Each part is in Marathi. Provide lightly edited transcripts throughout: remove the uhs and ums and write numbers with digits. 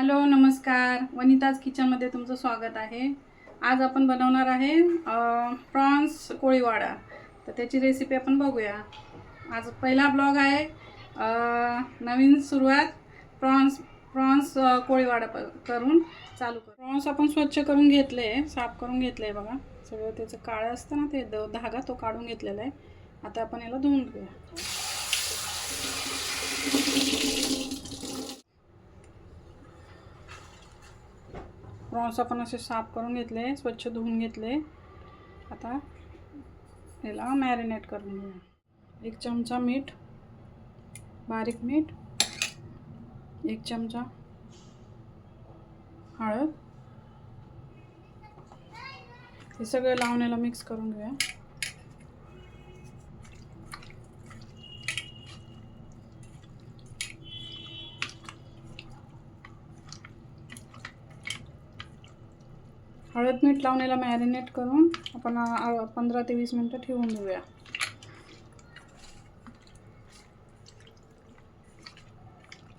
हॅलो नमस्कार, वनिताज किचनमध्ये तुमचं स्वागत आहे। आज आपण बनवणार आहे प्रॉन्स कोळीवाडा। तर त्याची रेसिपी आपण बघूया। आज पहिला ब्लॉग आहे, नवीन सुरुवात। प्रॉन्स कोळीवाडा करून चालू कर। प्रॉन्स आपण स्वच्छ करून घेतले, साफ करून घेतले बघा। सगळं त्याचं काळं असतं ना, ते धागा तो काढून घेतलेला आहे। आता आपण याला धुवून घेऊया। प्रॉन्स आपण असे साफ करून घेतले, स्वच्छ धुवून घेतले। आता याला मॅरिनेट करून घेऊया। 1 चमचा मीठ, बारीक मीठ, 1 चमचा हळद, हे सगळं लावून याला मिक्स करून घेऊया। हळद मीठ लावून याला मॅरिनेट करून आपण 15 ते 20 मिनिटं ठेवून देऊया।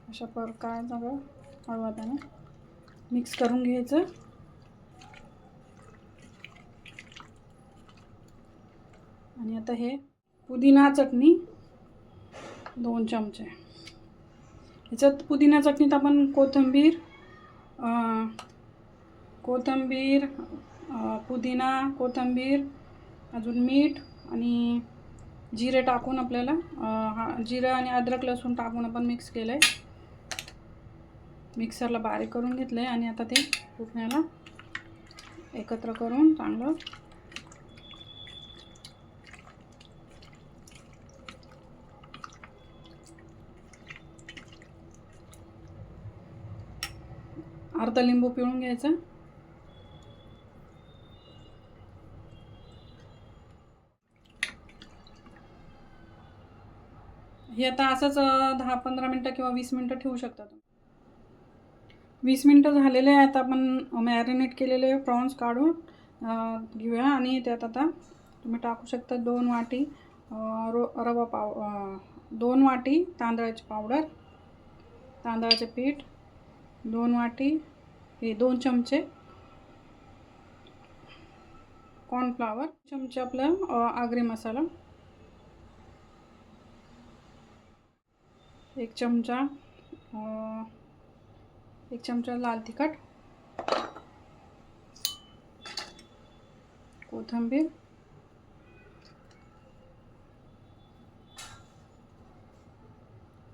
अशा प्रकारे सगळं हळवादाने मिक्स करून घ्यायचं। आणि आता हे पुदिना चटणी 2 चमचे। ह्याच्यात पुदिना चटणीत आपण कोथिंबीर, पुदिना, कोथिंबीर, अजून मीठ आणि जिरे टाकून आपल्याला जिरे आणि अद्रक लसूण टाकून आपण मिक्स केलंय। मिक्सरला बारीक करून घेतलंय आणि आता ते पुदिन्याला एकत्र करून चांगलं अर्धा लिंबू पिळून घ्यायचं। हे आता असंच 10-15 मिनिटं किंवा 20 मिनिटं ठेवू शकता तुम्ही। 20 मिनिटं झालेले आहे। आता आपण मॅरिनेट केलेले प्रॉन्स काढून घेऊया आणि त्यात आता तुम्ही टाकू शकता 2 वाटी रवा 2 वाटी तांदळाची पावडर, तांदळाचे पीठ 2 वाटी, हे 2 चमचे कॉर्नफ्लॉवर, चमचे आपलं आगरी मसाला, 1 चमचा लाल तिखट, कोथिंबीर,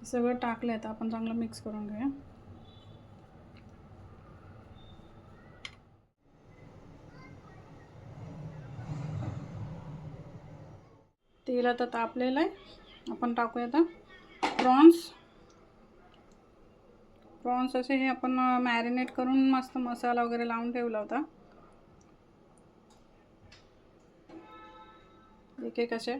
सगळं टाकलं। आता आपण चांगलं मिक्स करून घेऊया। तेल आता तापलेलं आहे, आपण टाकूया आता प्रॉन्स असे हे आपण मॅरिनेट करून मस्त मसाला वगैरे लावून ठेवला होता। एक एक असे